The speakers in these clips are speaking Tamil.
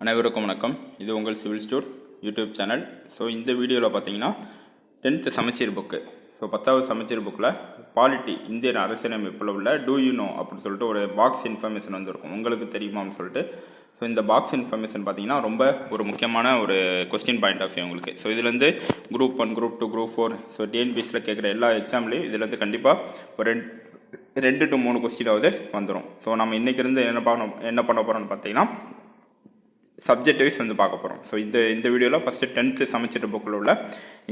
அனைவருக்கும் வணக்கம். இது உங்கள் civil store YouTube channel. So இந்த வீடியோவில் பார்த்தீங்கன்னா 10th சமச்சீர் புக்கு, ஸோ 10வது சமச்சீர் புக்கில் பாலிட்டி இந்தியன் அரசியலமைப்பில் உள்ள டூ யூ நோ அப்படின்னு சொல்லிட்டு ஒரு பாக்ஸ் இன்ஃபர்மேஷன் வந்துருக்கும். உங்களுக்கு தெரியுமான்னு சொல்லிட்டு. ஸோ இந்த பாக்ஸ் இன்ஃபர்மேஷன் பார்த்தீங்கன்னா ரொம்ப ஒரு முக்கியமான ஒரு கொஸ்டின் பாயிண்ட் ஆஃப் வியூ உங்களுக்கு. ஸோ இதுலேருந்து குரூப் 1, குரூப் 2, குரூப் 4, ஸோ டிஎன்பிஎஸ்சியில் கேட்குற எல்லா எக்ஸாம்லேயும் இதுலேருந்து கண்டிப்பாக ஒரு 2 to 3 கொஸ்டினாவது வந்துடும். ஸோ நம்ம இன்றைக்கி இருந்து என்ன பண்ண போகிறோம்னு பார்த்தீங்கன்னா சப்ஜெக்ட் வைஸ் வந்து பார்க்க போகிறோம். ஸோ இந்த வீடியோவில் ஃபஸ்ட்டு 10th சமச்சீர் புக்கில் உள்ள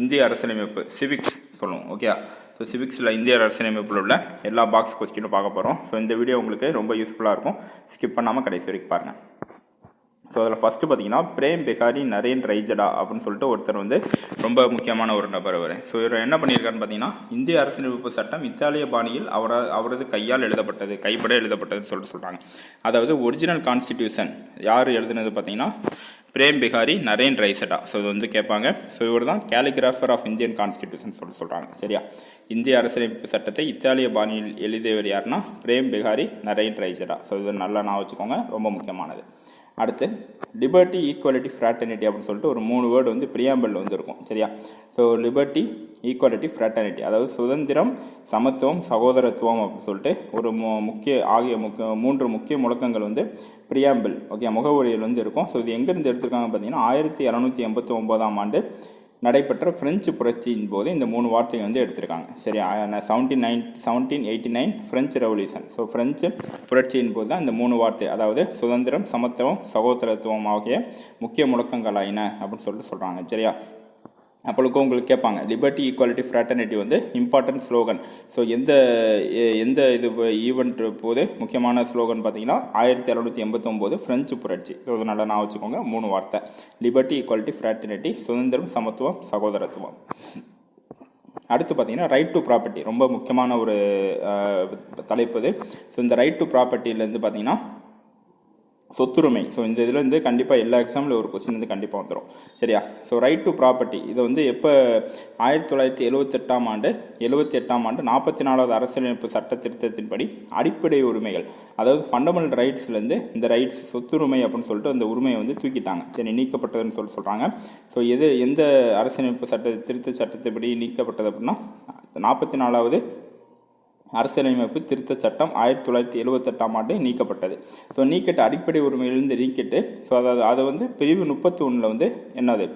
இந்திய அரசியலமைப்பு சிவிக்ஸ் சொல்லுவோம். ஓகே, ஸோ சிவிக்ஸில் இந்திய அரசியலமைப்பில் உள்ள எல்லா பாக்ஸ் கொஸ்டினும் பார்க்க போகிறோம். ஸோ இந்த வீடியோ உங்களுக்கு ரொம்ப யூஸ்ஃபுல்லாக இருக்கும். ஸ்கிப் பண்ணாமல் கடைசி வரைக்கும் பாருங்கள். ஸோ அதில் ஃபஸ்ட்டு பார்த்தீங்கன்னா பிரேம் பெகாரி நரேன் ரைஜடா அப்படின்னு சொல்லிட்டு ஒருத்தர் வந்து ரொம்ப முக்கியமான ஒரு நபர் அவர். ஸோ இவர் என்ன பண்ணியிருக்காருன்னு பார்த்தீங்கன்னா, இந்திய அரசியலமைப்பு சட்டம் இத்தாலிய பாணியில் அவரது கையால் கைப்பட எழுதப்பட்டதுன்னு சொல்லிட்டு சொல்கிறாங்க. அதாவது ஒரிஜினல் கான்ஸ்டிடியூஷன் யார் எழுதுனது பார்த்தீங்கன்னா பிரேம் பெகாரி நரேன் ரைஜடா. ஸோ இது வந்து கேட்பாங்க. ஸோ இவர் தான் கேலிகிராஃபர் ஆஃப் இந்தியன் கான்ஸ்டிடியூஷன் சொல்கிறாங்க. சரியா, இந்திய அரசியலமைப்பு சட்டத்தை இத்தாலிய பாணியில் எழுதியவர் யாருன்னா பிரேம் பெகாரி நரேன் ரைஜடா. ஸோ இது நல்லா நான் வச்சுக்கோங்க, ரொம்ப முக்கியமானது. அடுத்து லிபர்ட்டி, ஈக்குவாலிட்டி, ஃப்ராட்டர்னிட்டி அப்படின்னு சொல்லிட்டு ஒரு 3 வேர்டு வந்து பிரியாம்பிள் வந்து இருக்கும். சரியா, ஸோ லிபர்ட்டி, ஈக்குவாலிட்டி, ஃப்ராட்டர்னிட்டி அதாவது சுதந்திரம், சமத்துவம், சகோதரத்துவம் அப்படின்னு சொல்லிட்டு ஒரு மூன்று முக்கிய முழக்கங்கள் வந்து பிரியாம்பிள் முகவரியில் வந்து இருக்கும். ஸோ இது எங்கேருந்து எடுத்திருக்காங்க பார்த்தீங்கன்னா 1789ஆம் ஆண்டு நடைபெற்ற பிரெஞ்சு புரட்சியின் போது இந்த 3 வார்த்தையை வந்து எடுத்திருக்காங்க. சரி, 1789 பிரெஞ்சு ரெவல்யூஷன். ஸோ பிரெஞ்சு புரட்சியின் போது தான் இந்த 3 வார்த்தை, அதாவது சுதந்திரம், சமத்துவம், சகோதரத்துவம் ஆகிய முக்கிய முழக்கங்களாயின அப்படின்னு சொல்லிட்டு சொல்கிறாங்க. சரியா, அப்பளுக்கு உங்களுக்கு கேட்பாங்க லிபர்ட்டி, ஈக்குவாலிட்டி, ஃப்ராட்டர்னிட்டி வந்து இம்பார்ட்டன்ட் ஸ்லோகன். ஸோ எந்த இது ஈவெண்ட் போது முக்கியமான ஸ்லோகன் பார்த்தீங்கன்னா 1789 ஃப்ரெஞ்சு புரட்சி. ஸோ அதனால் நான் வச்சுக்கோங்க 3 வார்த்தை: லிபர்ட்டி, ஈக்குவாலிட்டி, ஃப்ராட்டர்னிட்டி, சுதந்திரம், சமத்துவம், சகோதரத்துவம். அடுத்து பார்த்தீங்கன்னா ரைட் டு ப்ராப்பர்ட்டி, ரொம்ப முக்கியமான ஒரு தலைப்பு இது. ஸோ இந்த ரைட் டு ப்ராப்பர்ட்டியிலேருந்து பார்த்தீங்கன்னா சொத்துரிமை. ஸோ இந்த இதில் வந்து கண்டிப்பாக எல்லா எக்ஸாமில் ஒரு கொஸ்டின் வந்து கண்டிப்பாக வந்துடும். சரியா, ஸோ ரைட் டு ப்ராப்பர்ட்டி இது வந்து எப்போ 1978ஆம் ஆண்டு 44வது அரசியலமைப்பு சட்ட திருத்தத்தின்படி அடிப்படை உரிமைகள், அதாவது ஃபண்டமெண்டல் ரைட்ஸ்லேருந்து இந்த ரைட்ஸ் சொத்துரிமை அப்படின்னு சொல்லிட்டு அந்த உரிமையை வந்து தூக்கிட்டாங்க. சரி, நீக்கப்பட்டதுன்னு சொல்கிறாங்க. ஸோ எந்த அரசியலமைப்பு திருத்த சட்டத்தைப்படி நீக்கப்பட்டது அப்படின்னா 44வது அரசியலமைப்பு திருத்த சட்டம் 1978ஆம் ஆண்டு நீக்கப்பட்டது. ஸோ நீக்கிட்ட அடிப்படை உரிமையிலிருந்து நீக்கிட்டு, ஸோ அதை வந்து பிரிவு 31 வந்து என்னது,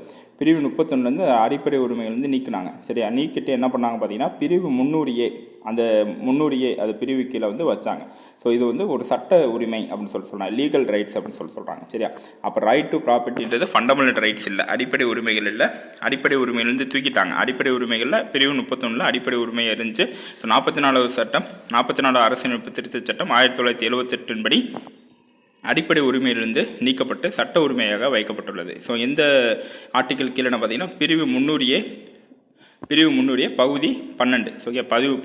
பிரிவு 31 அடிப்படை உரிமைகள் நீக்கினாங்க. சரியா, நீக்கிட்டு என்ன பண்ணாங்க பார்த்தீங்கன்னா பிரிவு 300A, அந்த 300A அது பிரிவு கீழே வந்து வச்சாங்க. ஸோ இது வந்து ஒரு சட்ட உரிமை அப்படின்னு சொல்கிறாங்க, லீகல் ரைட்ஸ் அப்படின்னு சொல்கிறாங்க. சரியா, அப்போ ரைட் டு ப்ராப்பர்ட்டின்றது ஃபண்டமெண்டல் ரைட்ஸ் இல்லை, அடிப்படை உரிமைகள் இல்லை. அடிப்படை உரிமையிலேருந்து தூக்கிட்டாங்க. அடிப்படை உரிமைகளில் பிரிவு 31 அடிப்படை உரிமை இருந்துச்சு. ஸோ 44 அரசியலமைப்பு திருத்த சட்டம் 1978 படி அடிப்படை உரிமையிலிருந்து நீக்கப்பட்டு சட்ட உரிமையாக வைக்கப்பட்டுள்ளது. ஸோ எந்த ஆர்டிக்கல் கீழே பார்த்தீங்கன்னா பிரிவு 300A பகுதி 12. ஸோ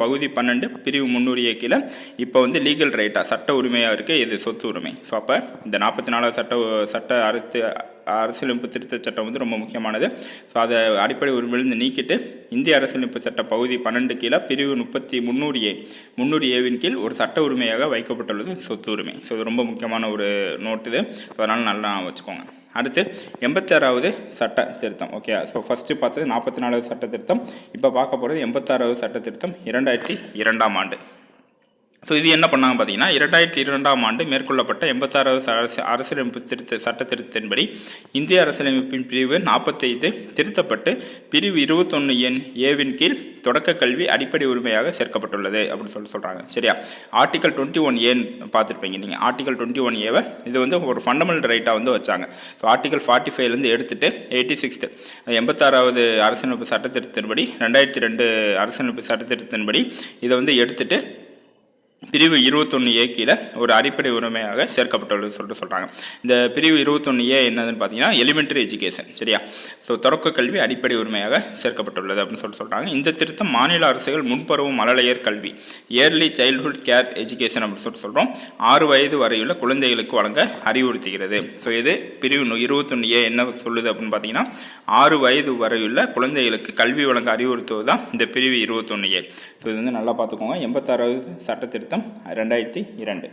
பகுதி 12 பிரிவு 300A கீழே இப்போ வந்து லீகல் ரைட்டாக சட்ட உரிமையாக இருக்குது இது சொத்து உரிமை. ஸோ அப்போ இந்த 44 சட்ட அரசியலமைப்பு திருத்த சட்டம் வந்து ரொம்ப முக்கியமானது. ஸோ அதை அடிப்படை உரிமையிலிருந்து நீக்கிட்டு இந்திய அரசியலமைப்பு சட்ட பகுதி 12 கீழே பிரிவு 300Aவின் கீழ் ஒரு சட்ட உரிமையாக வைக்கப்பட்டுள்ளது சொத்து உரிமை. ஸோ இது ரொம்ப முக்கியமான ஒரு நோட்டு இது. ஸோ அதனால் நல்லா வச்சுக்கோங்க. அடுத்து 86வது சட்ட திருத்தம். ஓகே, ஸோ ஃபஸ்ட்டு பார்த்தது 44வது சட்ட திருத்தம். இப்போ பார்க்க போகிறது 86வது சட்ட திருத்தம் 2002ஆம் ஆண்டு. ஸோ இது என்ன பண்ணாங்க பார்த்தீங்கன்னா 2002ஆம் ஆண்டு மேற்கொள்ளப்பட்ட 86வது அரசியலமைப்பு சட்ட திருத்தத்தின்படி இந்திய அரசியலமைப்பின் பிரிவு 45 திருத்தப்பட்டு பிரிவு 21A கீழ் தொடக்க கல்வி அடிப்படை உரிமையாக சேர்க்கப்பட்டுள்ளது அப்படின்னு சொல்கிறாங்க. சரியா, ஆர்டிகல் 21A பார்த்துருப்பீங்க நீங்கள். ஆர்டிகல் 21A இது வந்து ஒரு ஃபண்டமெண்டல் ரைட்டாக வந்து வச்சாங்க. ஸோ ஆர்டிகல் 45 எடுத்துகிட்டு 86th 86வது அரசியலமைப்பு சட்ட திருத்தத்தின்படி 2002 அரசியலமைப்பு சட்ட திருத்தத்தின்படி இதை வந்து எடுத்துகிட்டு பிரிவு 21A கீழே ஒரு அடிப்படை உரிமையாக சேர்க்கப்பட்டுள்ளது சொல்கிறாங்க. இந்த பிரிவு 21A என்னதுன்னு பார்த்தீங்கன்னா எலிமெண்டரி எஜுகேஷன். சரியா, ஸோ தொடக்க கல்வி அடிப்படை உரிமையாக சேர்க்கப்பட்டுள்ளது அப்படின்னு சொல்கிறாங்க. இந்த திருத்தம் மாநில அரசுகள் முன்பருவம் மழலையர் கல்வி, இயர்லி சைல்ட்ஹுட் கேர் எஜுகேஷன் அப்படின்னு சொல்கிறோம், 6 வயது வரையுள்ள குழந்தைகளுக்கு வழங்க அறிவுறுத்துகிறது. ஸோ இது பிரிவு 21A என்ன சொல்லுது அப்படின்னு பார்த்தீங்கன்னா 6 வயது வரையுள்ள குழந்தைகளுக்கு கல்வி வழங்க அறிவுறுத்துவது தான் இந்த பிரிவு 21A. ஸோ இது வந்து நல்லா பார்த்துக்கோங்க. 86வது சட்ட திருத்தம் 2002.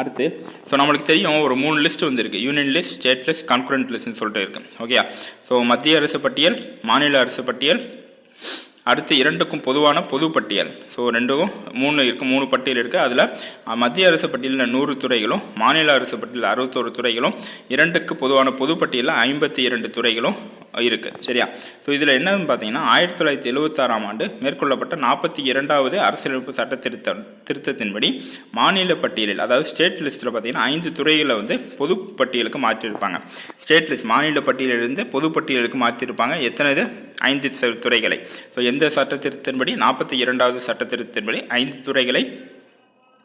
அடுத்து ஸோ நம்மளுக்கு தெரியும் ஒரு 3 லிஸ்ட் வந்துருக்கு. Union list, state list, concurrent லிஸ்ட்னு சொல்லிட்டு இருக்குது. ஓகே, ஸோ மத்திய அரசு பட்டியல், மாநில அரசு பட்டியல், அடுத்து 2க்கும் பொதுவான பொது பட்டியல். ஸோ 2க்கும் 3 இருக்குது, 3 பட்டியல் இருக்குது. அதில் மத்திய அரசு பட்டியலில் 100 துறைகளும், மாநில அரசு பட்டியலில் 61 துறைகளும், 2க்கு பொதுவான பொது பட்டியலில் 52 துறைகளும் இருக்குது. சரியா? ஸோ இதில் என்னன்னு பார்த்தீங்கன்னா 1976ஆம் ஆண்டு மேற்கொள்ளப்பட்ட 42வது அரசியலமைப்பு சட்ட திருத்தத்தின்படி மாநில பட்டியலில், அதாவது ஸ்டேட் லிஸ்ட்டில் பார்த்தீங்கன்னா 5 துறைகளை வந்து பொது பட்டியலுக்கு மாற்றியிருப்பாங்க. ஸ்டேட் லிஸ்ட் மாநில பட்டியலிலிருந்து பொது பட்டியலுக்கு மாற்றியிருப்பாங்க. எத்தனை? 5 துறைகளை. ஸோ எந்த சட்ட திருத்தத்தின்படி? 42வது சட்ட திருத்தத்தின்படி 5 துறைகளை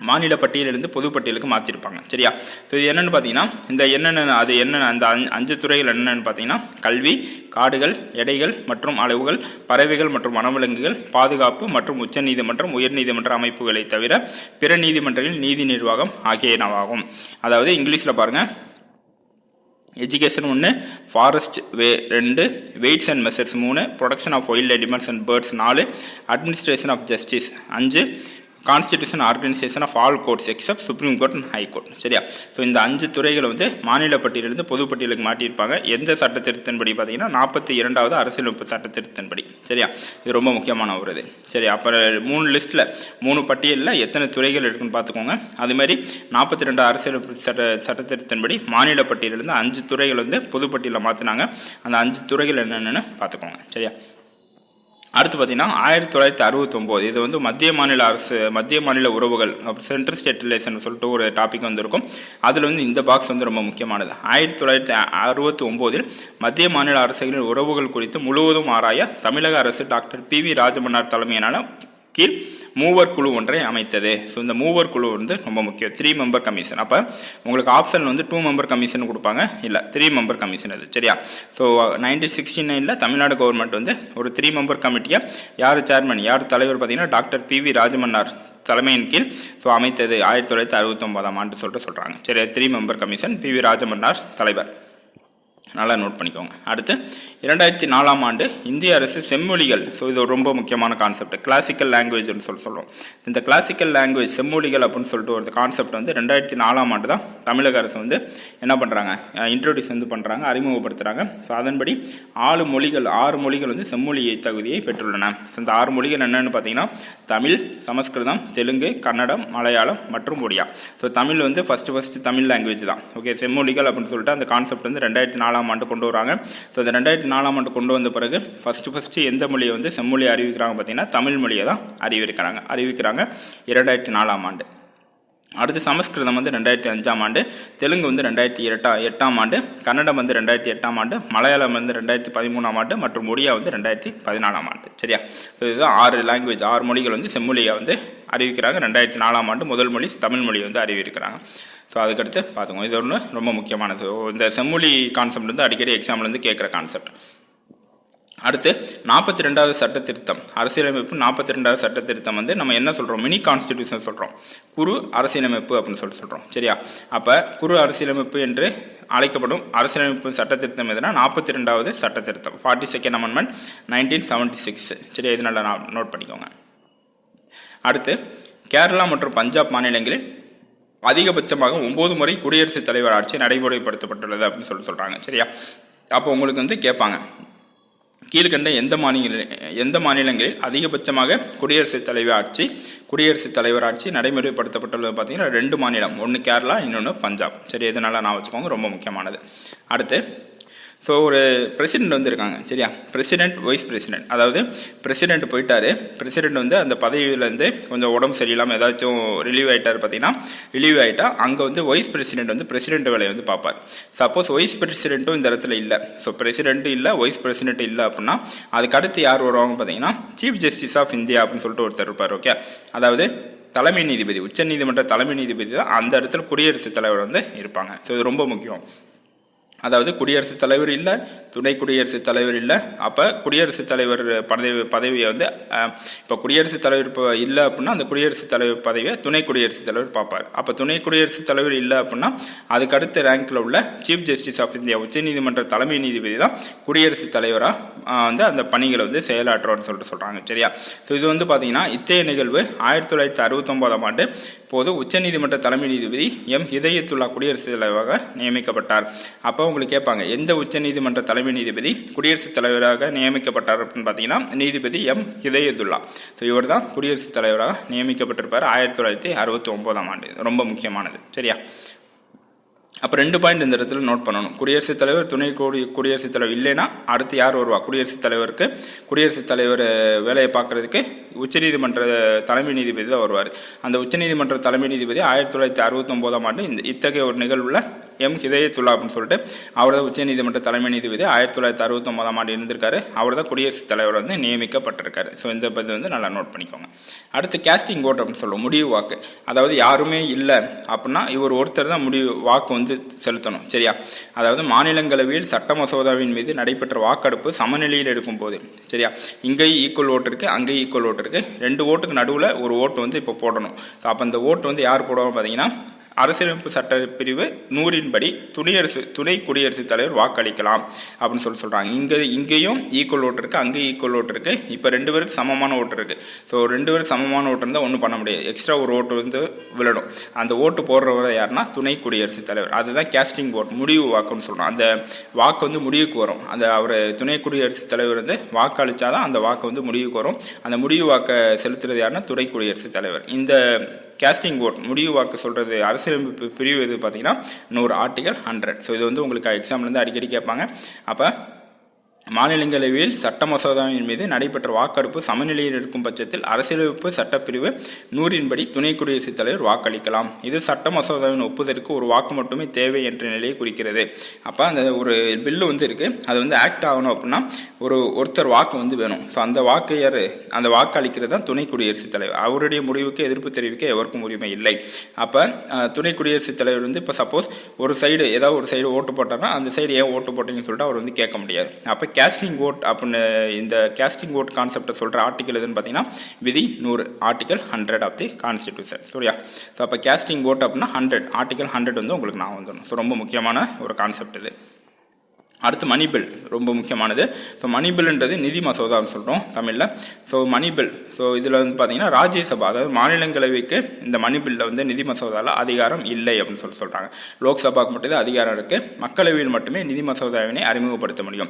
மாநில பட்டியலிருந்து பொது பட்டியலுக்கு மாற்றிருப்பாங்க. சரியா? ஸோ இது என்னென்னு பார்த்தீங்கன்னா அந்த 5 துறைகள் என்னென்னு பார்த்தீங்கன்னா கல்வி, காடுகள், எடைகள் மற்றும் அளவுகள், பறவைகள் மற்றும் வனவிலங்குகள், பாதுகாப்பு மற்றும் உச்சநீதிமன்றம், உயர்நீதிமன்ற அமைப்புகளை தவிர பிற நீதிமன்றங்களில் நீதி நிர்வாகம் ஆகியனவாகும். அதாவது இங்கிலீஷில் பாருங்கள், education 1, forest 2, weights and measures 3, production of wild animals and birds 4, administration of justice 5, constitution organisation of all courts except supreme court and high court. சரியா? ஸோ இந்த 5 துறைகளை வந்து மாநில பட்டியலிருந்து பொது பட்டியலுக்கு மாட்டியிருப்பாங்க. எந்த சட்ட திருத்தத்தின்படி பார்த்தீங்கன்னா 42வது அரசியலமைப்பு சட்ட திருத்தத்தின்படி. சரியா? இது ரொம்ப முக்கியமான ஒரு இது. சரி, அப்புறம் 3 லிஸ்ட்டில் 3 பட்டியலில் எத்தனை துறைகள் இருக்குன்னு பார்த்துக்கோங்க. அதுமாதிரி 42 அரசியலமைப்பு சட்ட திருத்தத்தின்படி மாநில பட்டியலிருந்து 5 துறைகள் வந்து பொது பட்டியலில் மாற்றினாங்க. அந்த 5 துறைகள் என்னென்னு பார்த்துக்கோங்க. சரியா? அடுத்து பார்த்தீங்கன்னா 1969 இது வந்து மத்திய மாநில உறவுகள், சென்ட்ரல் ஸ்டேட் ரிலேஷன் சொல்லிட்டு ஒரு டாபிக் வந்துருக்கும். அதில் வந்து இந்த பாக்ஸ் வந்து ரொம்ப முக்கியமானது. 1969 மத்திய மாநில அரசுகளின் உறவுகள் குறித்து முழுவதும் ஆராய தமிழக அரசு டாக்டர் PV ராஜமன்னார் தலைமையிலான கீழ் 3 குழு ஒன்றை அமைத்தது. ஸோ இந்த 3 குழு வந்து ரொம்ப முக்கியம். 3 மெம்பர் கமிஷன். அப்போ உங்களுக்கு ஆப்ஷன் வந்து 2 மெம்பர் கமிஷன் கொடுப்பாங்க, இல்லை 3 மெம்பர் கமிஷன் அது. சரியா? ஸோ 1969 தமிழ்நாடு கவர்மெண்ட் வந்து ஒரு 3 மெம்பர் கமிட்டியை யார் சேர்மன், யார் தலைவர் பார்த்தீங்கன்னா டாக்டர் PV ராஜமன்னார் தலைமையின் கீழ் ஸோ அமைத்தது 1969ஆம் ஆண்டு சொல்கிறாங்க. சரி, 3 மெம்பர் கமிஷன், PV ராஜமன்னார் தலைவர். நல்லா நோட் பண்ணிக்கோங்க. அடுத்து 2004ஆம் ஆண்டு இந்திய அரசு செம்மொழிகள், ஸோ இது ரொம்ப முக்கியமான கான்செப்ட், கிளாசிக்கல் லாங்குவேஜ்னு சொல்கிறோம். இந்த கிளாசிக்கல் லாங்குவேஜ் செம்மொழிகள் அப்படின்னு சொல்லிட்டு ஒரு கான்செப்ட் வந்து 2004ஆம் ஆண்டு தான் தமிழக அரசு வந்து என்ன பண்ணுறாங்க, இன்ட்ரோடியூஸ் வந்து பண்ணுறாங்க, அறிமுகப்படுத்துகிறாங்க. ஸோ அதன்படி 6 மொழிகள் வந்து செம்மொழி தகுதியை பெற்றுள்ளன. ஸோ இந்த 6 மொழிகள் என்னென்னு பார்த்தீங்கன்னா தமிழ், சமஸ்கிருதம், தெலுங்கு, கன்னடம், மலையாளம் மற்றும் ஒடியா. ஸோ தமிழ் வந்து ஃபஸ்ட்டு தமிழ் லாங்குவேஜ் தான். ஓகே, செம்மொழிகள் அப்படின்னு சொல்லிட்டு அந்த கான்செப்ட் வந்து 2004ஆம் ஆண்டு கொண்டு வராங்க. ஸோ இந்த 2004ஆம் ஆண்டு கொண்டு வந்த பிறகு ஃபஸ்ட்டு எந்த மொழியை வந்து செம்மொழி அறிவிக்கிறாங்க பார்த்தீங்கன்னா தமிழ் மொழியை தான் அறிவிக்கிறாங்க 2004ஆம் ஆண்டு. அடுத்து சமஸ்கிருதம் வந்து 2005ஆம் ஆண்டு, தெலுங்கு வந்து 2008ஆம் ஆண்டு, கன்னடம் வந்து 2008ஆம் ஆண்டு, மலையாளம் வந்து 2013ஆம் ஆண்டு மற்றும் ஒடியா வந்து 2014ஆம் ஆண்டு. சரியா? ஸோ இதுதான் 6 லாங்குவேஜ், 6 மொழிகள் வந்து செம்மொழியை வந்து அறிவிக்கிறாங்க. 2004ஆம் ஆண்டு முதல் மொழி தமிழ் மொழி வந்து அறிவிக்கிறாங்க. ஸோ அதுக்கடுத்து பார்த்துக்கோங்க, இது ஒன்று ரொம்ப முக்கியமானது. இந்த செம்மொழி கான்செப்ட் வந்து அடிக்கடி எக்ஸாம்பிள் வந்து கேட்குற கான்செப்ட். அடுத்து 42வது சட்ட திருத்தம், அரசியலமைப்பு 42வது சட்ட திருத்தம் வந்து நம்ம என்ன சொல்கிறோம், மினி கான்ஸ்டிடியூஷன் சொல்கிறோம், குறு அரசியலமைப்பு அப்படின்னு சொல்கிறோம். சரியா? அப்போ குறு அரசியலமைப்பு என்று அழைக்கப்படும் அரசியலமைப்பு சட்ட திருத்தம் எதுனா 42வது சட்ட திருத்தம், 42nd அமெண்ட்மெண்ட் 1976. சரியா? இது நல்லா நோட் பண்ணிக்கோங்க. அடுத்து கேரளா மற்றும் பஞ்சாப் மாநிலங்களில் அதிகபட்சமாக 9 முறை குடியரசுத் தலைவர் ஆட்சி நடைமுறைப்படுத்தப்பட்டுள்ளது அப்படின்னு சொல்கிறாங்க. சரியா? அப்போ உங்களுக்கு வந்து கேட்பாங்க, கீழ்கண்ட எந்த மாநிலங்களில் அதிகபட்சமாக குடியரசுத் தலைவர் ஆட்சி நடைமுறைப்படுத்தப்பட்டுள்ளது பார்த்தீங்கன்னா 2 மாநிலம், ஒன்று கேரளா, இன்னொன்று பஞ்சாப். சரி, இதனால நான் வச்சுக்கோங்க, ரொம்ப முக்கியமானது. அடுத்து ஸோ ஒரு பிரசிடெண்ட் வந்து இருக்காங்க. சரியா? President, wise president. அதாவது பிரசிடெண்ட் போயிட்டார், பிரசிடெண்ட் வந்து அந்த பதவியிலேருந்து கொஞ்சம் உடம்பு சரியில்லாமல் ஏதாச்சும் ரிலீவ் ஆகிட்டார் பார்த்தீங்கன்னா, ரிலீவ் ஆகிட்டா அங்கே வந்து வைஸ் பிரசிடெண்ட் வந்து பிரசிடெண்ட் வேலையை வந்து பார்ப்பார். சப்போஸ் வைஸ் பிரசிடெண்ட்டும் இந்த இடத்துல இல்லை, ஸோ பிரசிடெண்ட் இல்லை, வைஸ் பிரசிடெண்ட் இல்லை அப்படின்னா அதுக்கு அடுத்து யார் வருவாங்க பார்த்தீங்கன்னா சீஃப் ஜஸ்டிஸ் ஆஃப் இந்தியா அப்படின்னு சொல்லிட்டு ஒருத்தர் இருப்பார். ஓகே, அதாவது தலைமை நீதிபதி, உச்ச நீதிமன்ற தலைமை நீதிபதி தான் அந்த இடத்துல குடியரசுத் தலைவர் வந்து இருப்பாங்க. ஸோ இது ரொம்ப முக்கியம். அதாவது குடியரசுத் தலைவர் இல்லை, துணை குடியரசுத் தலைவர் இல்லை. அப்போ குடியரசுத் தலைவர் பதவியை வந்து இப்போ குடியரசுத் தலைவர் இப்போ இல்லை அப்படின்னா அந்த குடியரசுத் தலைவர் பதவியை துணை குடியரசுத் தலைவர் பார்ப்பார். அப்போ துணை குடியரசுத் தலைவர் இல்லை அப்படின்னா அதுக்கு அடுத்த ரேங்கில் உள்ள சீஃப் ஜஸ்டிஸ் ஆஃப் இந்தியா உச்சநீதிமன்ற தலைமை நீதிபதி தான் குடியரசுத் தலைவராக வந்து அந்த பணிகளை வந்து செயலாற்றுவார்னு சொல்லிட்டு சொல்கிறாங்க. சரியா? ஸோ இது வந்து பார்த்தீங்கன்னா இத்தகைய நிகழ்வு 1969ஆம் ஆண்டு போது உச்சநீதிமன்ற தலைமை நீதிபதி எம் ஹிதயத்துல்லா குடியரசுத் தலைவராக நியமிக்கப்பட்டார். அப்போ உங்களுக்கு கேட்பாங்க, எந்த உச்சநீதிமன்ற தலைமை நீதிபதி குடியரசுத் தலைவராக நியமிக்கப்பட்டார் அப்படின்னு பார்த்தீங்கன்னா நீதிபதி எம் ஹிதயத்துல்லா. ஸோ இவர் தான் குடியரசுத் தலைவராக நியமிக்கப்பட்டிருப்பார் 1969ஆம் ஆண்டு. ரொம்ப முக்கியமானது. சரியா? அப்போ 2 பாயிண்ட் இந்த இடத்துல நோட் பண்ணணும். குடியரசுத் தலைவர் துணை குடியரசுத் தலைவர் இல்லைன்னா அடுத்து யார் வருவா? குடியரசுத் தலைவருக்கு குடியரசுத் தலைவர் வேலையை பார்க்கறதுக்கு உச்சநீதிமன்ற தலைமை நீதிபதி தான் வருவார். அந்த உச்சநீதிமன்ற தலைமை நீதிபதி 1969ஆம் ஆண்டு இத்தகைய ஒரு நிகழ்வில் எம் ஹிதயத்துல்லா அப்படின்னு சொல்லிட்டு அவர் தான் உச்சநீதிமன்ற தலைமை நீதிபதி 1969ஆம் ஆண்டு இருந்திருக்காரு. அவர் தான் குடியரசுத் தலைவர் வந்து நியமிக்கப்பட்டிருக்காரு. ஸோ இந்த பற்றி வந்து நல்லா நோட் பண்ணிக்கோங்க. அடுத்து கேஸ்டிங் ஓட் அப்படின்னு சொல்லுவோம், முடிவு வாக்கு. அதாவது யாருமே இல்லை அப்படின்னா இவர் ஒருத்தர் தான் முடிவு வாக்கு வந்து செலுத்தணும். சரியா? அதாவது மாநிலங்களவையில் சட்ட மசோதாவின் மீது நடைபெற்ற வாக்கெடுப்பு சமநிலையில் இருக்கும் போது, சரியா, இங்கேயும் ஈக்குவல் ஓட்டு இருக்கு, அங்கேயும் ஈக்குவல் ஓட்டு இருக்கு, 2 ஓட்டுக்கு நடுவில் ஒரு ஓட்டு வந்து இப்போ போடணும். அப்போ அந்த ஓட்டு வந்து யார் போடுவாங்க பார்த்தீங்கன்னா அரசியலமைப்பு சட்ட பிரிவு 100 படி துணை குடியரசுத் தலைவர் வாக்களிக்கலாம் அப்படின்னு சொல்கிறாங்க. இங்கேயும் ஈக்குவல் ஓட்டு இருக்குது, அங்கேயும் ஈக்குவல் ஓட்டு இருக்குது. இப்போ 2 பேருக்கு சமமான ஓட்டு இருக்குது. ஸோ 2 பேருக்கு சமமான ஓட்டு இருந்தால் ஒன்றும் பண்ண முடியாது, எக்ஸ்ட்ரா ஒரு ஓட்டு வந்து விழணும். அந்த ஓட்டு போடுறவர் யாருன்னா துணை குடியரசுத் தலைவர். அதுதான் கேஸ்டிங் ஓட், முடிவு வாக்குன்னு சொல்கிறோம். அந்த வாக்கு வந்து முடிவுக்கு வரும். அந்த அவர் துணை குடியரசுத் தலைவர் வந்து வாக்கு அளித்தாதான் அந்த வாக்கு வந்து முடிவுக்கு வரும். அந்த முடிவு வாக்கை செலுத்துறது யாருன்னா துணை குடியரசுத் தலைவர். இந்த கேஸ்டிங் ஓட் முடிவு வாக்கு சொல்கிறது அரசியலமைப்பு பிரிவு எது பார்த்தீங்கன்னா 100 ஆர்டிகல் 100. ஸோ இது வந்து உங்களுக்கு எக்ஸாம்லேருந்து அடிக்கடி கேட்பாங்க. அப்போ மாநிலங்களவையில் சட்ட மசோதாவின் மீது நடைபெற்ற வாக்கெடுப்பு சமநிலையில் இருக்கும் பட்சத்தில் அரசியலமைப்பு சட்டப்பிரிவு 100 படி துணை குடியரசுத் தலைவர் வாக்களிக்கலாம். இது சட்ட மசோதாவின் ஒப்புதலுக்கு ஒரு வாக்கு மட்டுமே தேவை என்ற நிலையை குறிக்கிறது. அப்போ அந்த ஒரு பில்லு வந்து இருக்குது, அது வந்து ஆக்ட் ஆகணும் அப்படின்னா ஒருத்தர் வாக்கு வந்து வேணும். ஸோ அந்த வாக்கு யார்? அந்த வாக்கு அளிக்கிறது தான் துணை குடியரசுத் தலைவர். அவருடைய முடிவுக்கு எதிர்ப்பு தெரிவிக்க எவருக்கும் உரிமை இல்லை. அப்போ துணை குடியரசுத் தலைவர் வந்து இப்போ சப்போஸ் ஏதாவது ஒரு சைடு ஓட்டு போட்டார்னா அந்த சைடு ஏன் ஓட்டு போட்டீங்கன்னு சொல்லிட்டு அவர் வந்து கேட்க முடியாது. அப்போ கேஸ்டிங் ஓட் அப்படின்னு இந்த கேஸ்டிங் ஓட் கான்செப்டை சொல்கிற ஆர்டிகல் எதுன்னு பார்த்தீங்கன்னா விதி 100 ஆர்டிகல் 100 ஆஃப் தி கான்ஸ்டிடியூஷன். சரியா? ஸோ அப்போ கேஸ்டிங் ஓட் அப்படின்னா 100 ஆர்டிகல் 100 வந்து உங்களுக்கு நான் வந்துடும். ஸோ ரொம்ப முக்கியமான ஒரு கான்செப்ட் இது. அடுத்து மணி பில், ரொம்ப முக்கியமானது. ஸோ மணி பில்ன்றது நிதி மசோதான்னு சொல்கிறோம் தமிழில். ஸோ மணி பில், ஸோ இதில் வந்து பார்த்தீங்கன்னா ராஜ்யசபா, அதாவது மாநிலங்களவைக்கு இந்த மணி பில்லில் வந்து நிதி மசோதாவில் அதிகாரம் இல்லை அப்படின்னு சொல்கிறாங்க. லோக்சபாவுக்கு மட்டும்தான் அதிகாரம் இருக்குது. மக்களவையில் மட்டுமே நிதி மசோதாவினை அறிமுகப்படுத்த முடியும்.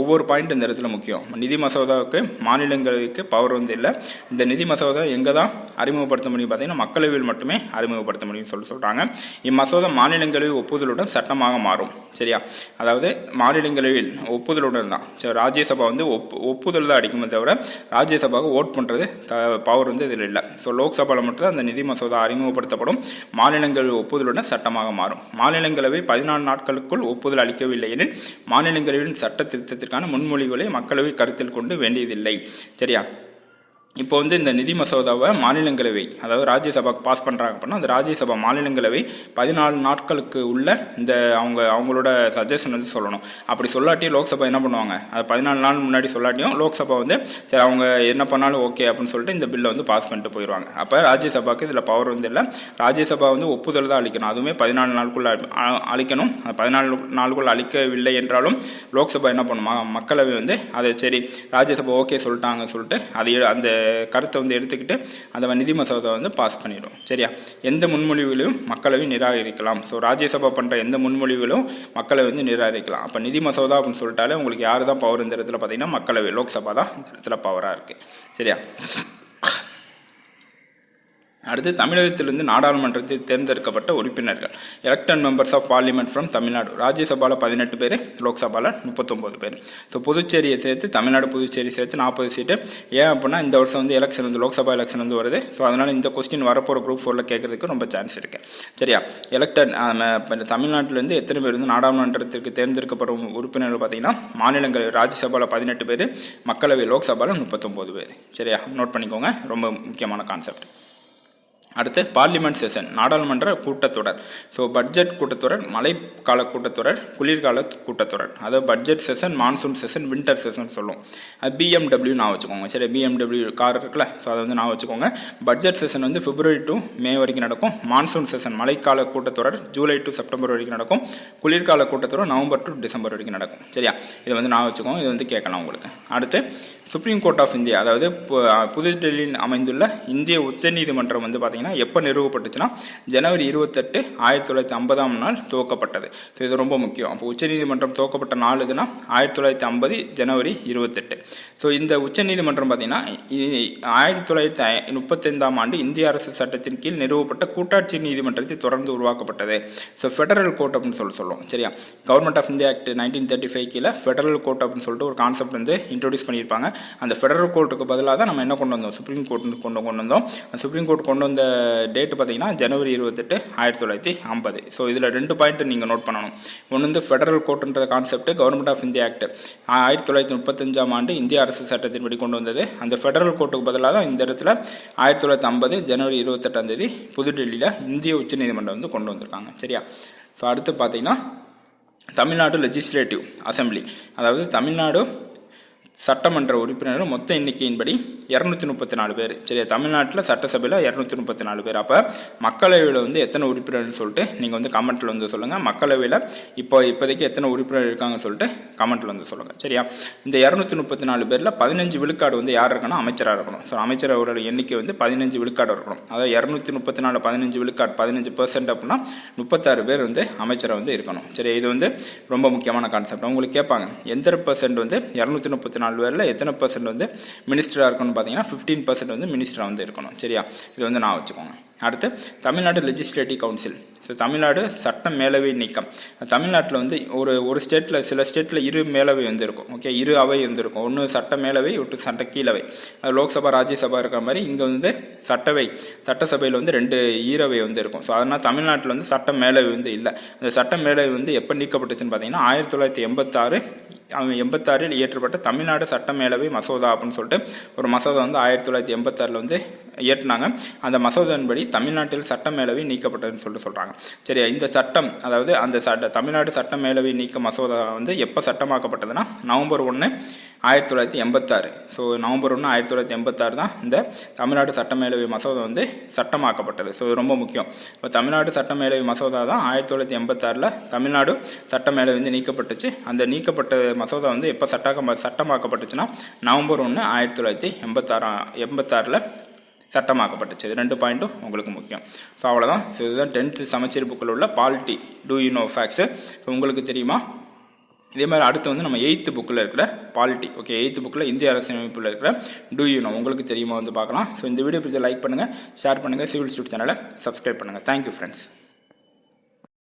ஒவ்வொரு பாயிண்ட் இந்த இடத்துல முக்கியம். நிதி மசோதாவுக்கு மாநிலங்களவைக்கு பவர் வந்து இல்லை. இந்த நிதி மசோதா எங்கே தான் அறிமுகப்படுத்த முடியும் பார்த்தீங்கன்னா மக்களவையில் மட்டுமே அறிமுகப்படுத்த முடியும்னு சொல்கிறாங்க. இம்மசோதா மாநிலங்களவை ஒப்புதலுடன் சட்டமாக மாறும். சரியா? அதாவது மாநிலங்களவையில் ஒப்புதலுடன் தான். ராஜ்யசபா வந்து ஒப்புதல் தான் அடிக்குமே தவிர ராஜ்யசபாவுக்கு ஓட் பண்ணுறது பவர் வந்து இதில் இல்லை. ஸோ லோக்சபாவில் மட்டும்தான் அந்த நிதி மசோதா அறிமுகப்படுத்தப்படும். மாநிலங்களவை ஒப்புதலுடன் சட்டமாக மாறும். மாநிலங்களவை 14 நாட்களுக்குள் ஒப்புதல் அளிக்கவில்லை எனில் மாநிலங்களவையின் சட்ட திருத்தத்திற்கான முன்மொழிவுகளை மக்களவை கருத்தில் கொண்டு வேண்டியதில்லை. சரியா? இப்போ வந்து இந்த நிதி மசோதாவை மாநிலங்களவை, அதாவது ராஜ்யசபாவுக்கு பாஸ் பண்ணுறாங்க அப்படின்னா அந்த ராஜ்யசபா மாநிலங்களவை 14 நாட்களுக்கு உள்ள இந்த அவங்களோட சஜஷன் வந்து சொல்லணும். அப்படி சொல்லாட்டியும் லோக்சபா என்ன பண்ணுவாங்க, அது 14 நாள் முன்னாடி சொல்லாட்டியும் லோக்சபா வந்து சரி அவங்க என்ன பண்ணாலும் ஓகே அப்படின்னு சொல்லிட்டு இந்த பில்லை வந்து பாஸ் பண்ணிட்டு போயிடுவாங்க. அப்போ ராஜ்யசபாவுக்கு இதில் பவர் வந்து இல்லை. ராஜ்யசபா வந்து ஒப்புதல் தான் அளிக்கணும். அதுவுமே 14 நாளுக்குள்ள அளிக்கணும். 14 நாளுக்குள்ள அளிக்கவில்லை என்றாலும் லோக்சபா என்ன பண்ணுமா, மக்களவை வந்து அதை சரி ராஜ்யசபா ஓகே சொல்லிட்டாங்கன்னு சொல்லிட்டு அதை அந்த கருத்தை வந்து எடுத்துக்கிட்டு அந்த நிதி மசோதா வந்து பாஸ் பண்ணிடும். சரியா? எந்த முன்மொழிவுகளையும் மக்களவை நிராகரிக்கலாம். ஸோ ராஜ்யசபா பண்ணுற எந்த முன்மொழிவுகளும் மக்களவை வந்து நிராகரிக்கலாம். அப்போ நிதி மசோதா அப்படின்னு சொல்லிட்டாலே உங்களுக்கு யார் தான் பவர் இந்த இடத்துல பார்த்தீங்கன்னா மக்களவை, லோக்சபா தான் இந்த இடத்துல பவராக இருக்குது. சரியா? அடுத்து தமிழகத்திலிருந்து நாடாளுமன்றத்தில் தேர்ந்தெடுக்கப்பட்ட உறுப்பினர்கள், elected members of parliament from Tamil Nadu. ராஜ்யசபாவில் 18 பேர், லோக்சபாவில் 39 பேர். ஸோ புதுச்சேரியை சேர்த்து தமிழ்நாடு புதுச்சேரி சேர்த்து 40 சீட்டு. ஏன் அப்படின்னா இந்த வருஷம் வந்து எலெக்ஷன் வந்து லோக்சபா எலெக்ஷன் வந்து வருது. ஸோ அதனால் இந்த கொஸ்டின் வரப்போகிற குரூப் 4 கேட்கறதுக்கு ரொம்ப சான்ஸ் இருக்குது. சரியா? எலெக்டட் தமிழ்நாட்டிலேருந்து எத்தனை பேர் வந்து நாடாளுமன்றத்திற்கு தேர்ந்தெடுக்கப்படும் உறுப்பினர்கள் பார்த்தீங்கன்னா மாநிலங்கள் ராஜ்யசபாவில் 18 பேர், மக்களவை லோக்சபாவில் 39 பேர். சரியா? நோட் பண்ணிக்கோங்க, ரொம்ப முக்கியமான கான்செப்ட். அடுத்து பார்லிமெண்ட் செஷன், நாடாளுமன்ற கூட்டத்தொடர். ஸோ பட்ஜெட் கூட்டத்தொடர், மழைக்கால கூட்டத்தொடர், குளிர்கால கூட்டத்தொடர். அதாவது budget session, monsoon session, winter session சொல்லுவோம். அது BMW நான் வச்சுக்கோங்க. சரி, BMW கார் இருக்குல்ல, ஸோ அதை வந்து நான் வச்சுக்கோங்க. பட்ஜெட் செஷன் வந்து பிப்ரவரி டு மே வரைக்கும் நடக்கும். மான்சூன் செஷன் மழைக்கால கூட்டத்தொடர் ஜூலை டு செப்டம்பர் வரைக்கும் நடக்கும். குளிர்கால கூட்டத்தொடர் நவம்பர் டு டிசம்பர் வரைக்கும் நடக்கும். சரியா, இது வந்து நான் வச்சுக்கோங்க. இது வந்து கேட்கலாம் உங்களுக்கு. அடுத்து சுப்ரீம் கோர்ட் ஆஃப் இந்தியா, அதாவது புதுடெல்லியில் அமைந்துள்ள இந்திய உச்சநீதிமன்றம் வந்து பார்த்தீங்கன்னா எப்போ நிறுவப்பட்டுச்சுன்னா ஜனவரி 28, 1950 நாள் துவக்கப்பட்டது. ஸோ இது ரொம்ப முக்கியம். அப்போ உச்சநீதிமன்றம் துவக்கப்பட்ட நாள் எதுனா 1950 ஜனவரி 28. ஸோ இந்த உச்சநீதிமன்றம் பார்த்தீங்கன்னா 1935 ஆண்டு இந்திய அரசு சட்டத்தின் கீழ் நிறுவப்பட்ட கூட்டாட்சி நீதிமன்றத்தை தொடர்ந்து உருவாக்கப்பட்டது. ஸோ ஃபெடரல் கோர்ட் அப்படின்னு சொல்லுவோம். சரியா, கவர்மெண்ட் ஆஃப் இந்தியா ஆக்ட் 1935 கீழே ஃபெடரல் கோர்ட் அப்படின்னு சொல்லிட்டு ஒரு கான்செப்ட் வந்து இன்ட்ரோடியூஸ் பண்ணியிருப்பாங்க. அந்த ஃபெடரல் கோர்ட்டுக்கு பதிலாக தான் நம்ம என்ன கொண்டு வந்தோம், சுப்ரீம் கோர்ட் கொண்டு வந்தோம். சுப்ரீம் கோர்ட் கொண்டு வந்த டேட் பார்த்தீங்கன்னா ஜனவரி 28, 1950. ஸோ இதில் 2 பாயிண்ட் நீங்கள் நோட் பண்ணணும். ஒன்று வந்து ஃபெடரல் கோர்ட்டுன்ற concept government of India act 1935 ஆண்டு இந்திய அரசு சட்டத்தின்படி கொண்டு வந்தது. அந்த ஃபெடரல் கோர்ட்டுக்கு பதிலாக தான் இந்த இடத்துல 1950 ஜனவரி 28 புதுடெல்லியில் இந்திய உச்சநீதிமன்றம் வந்து கொண்டு வந்திருக்காங்க. சரியா, ஸோ அடுத்து பார்த்தீங்கன்னா தமிழ்நாடு லெஜிஸ்லேட்டிவ் அசம்பிளி, அதாவது தமிழ்நாடு சட்டமன்ற உறுப்பினர்கள் மொத்த எண்ணிக்கையின்படி 234 பேர். சரியா, தமிழ்நாட்டில் சட்டசபையில் 234 பேர். அப்போ மக்களவையில் வந்து எத்தனை உறுப்பினர்னு சொல்லிட்டு நீங்கள் வந்து கமெண்ட்டில் வந்து சொல்லுங்கள். மக்களவையில் இப்போதைக்கு எத்தனை உறுப்பினர் இருக்காங்கன்னு சொல்லிட்டு கமெண்ட்டில் வந்து சொல்லுங்கள். சரியா, இந்த 234 பேரில் 15 விழுக்காடு வந்து யார் இருக்கணும், அமைச்சராக இருக்கணும். ஸோ அமைச்சரோட எண்ணிக்கை வந்து 15 விழுக்காடு இருக்கணும். அதாவது 234 15 விழுக்காடு 15% அப்படின்னா 36 பேர் வந்து அமைச்சராக வந்து இருக்கணும். சரி, இது வந்து ரொம்ப முக்கியமான கான்செப்ட். உங்களுக்கு கேட்பாங்க எந்த % வந்து 234 பேரில் எத்தனை % வந்து மினிஸ்டராக இருக்கணும்னு பார்த்தீங்கன்னா 15% வந்து மினிஸ்டராக வந்து இருக்கணும். சரியா, இது வந்து நான் வச்சுக்கோங்க. அடுத்து Tamil Nadu legislative council. So Tamil Nadu சட்ட மேலவை நீக்கம். தமிழ்நாட்டில் வந்து ஒரு ஸ்டேட்டில், சில ஸ்டேட்டில் 2 மேலவை வந்து இருக்கும். ஓகே, 2 அவை வந்து இருக்கும். ஒன்று சட்ட மேலவை, ஒன்று சட்ட கீழவை. லோக்சபா ராஜ்யசபா இருக்கிற மாதிரி இங்கே வந்து சட்டசபையில் வந்து 2 ஈரவை வந்து இருக்கும். ஸோ அதனால் தமிழ்நாட்டில் வந்து சட்ட மேலவை வந்து இல்லை. அந்த சட்ட மேலவை வந்து எப்போ நீக்கப்பட்டுச்சுன்னு பார்த்தீங்கன்னா 1986 இயற்றப்பட்ட தமிழ்நாடு சட்ட மேலவை மசோதா அப்படின்னு சொல்லிட்டு ஒரு மசோதா வந்து 1986 வந்து இயற்றினாங்க. அந்த மசோதாவின்படி தமிழ்நாட்டில் சட்ட மேலவை நீக்கப்பட்டதுன்னு சொல்லிட்டு சொல்கிறாங்க. சரி, இந்த சட்டம், அதாவது அந்த தமிழ்நாடு சட்ட மேலவை நீக்க மசோதா வந்து எப்போ சட்டமாக்கப்பட்டதுன்னா நவம்பர் 1, 1986. ஸோ நவம்பர் 1, 1986 தான் இந்த தமிழ்நாடு சட்ட மேலவை மசோதா வந்து சட்டமாக்கப்பட்டது. ஸோ ரொம்ப முக்கியம். இப்போ தமிழ்நாடு சட்ட மேலவை மசோதா தான் 1986 தமிழ்நாடு சட்ட மேலவை வந்து நீக்கப்பட்டுச்சு. அந்த நீக்கப்பட்ட மசோதா வந்து எப்போ சட்டமாக்கப்பட்டுச்சுன்னா நவம்பர் 1, 1986 சட்டமாக்கப்பட்டுச்சு. இது 2 பாயிண்ட்டும் உங்களுக்கு முக்கியம். ஸோ அவ்வளோதான். ஸோ இதுதான் 10th சமச்சீர் புக்கில் உள்ள polity do you know facts. So உங்களுக்கு தெரியுமா? இதே மாதிரி அடுத்து வந்து நம்ம 8th புக்கில் இருக்கிற பாலிட்டி. ஓகே, 8th புக்கில் இந்திய அரசியலமைப்பில் இருக்கிற டூ யூ நோ உங்களுக்கு தெரியுமா வந்து பார்க்கலாம். ஸோ இந்த வீடியோ பிடிச்ச லைக் பண்ணுங்கள், ஷேர் பண்ணுங்கள், சிவில் ஸ்டூட் சேனலை சப்ஸ்கிரைப் பண்ணுங்கள். Thank you friends.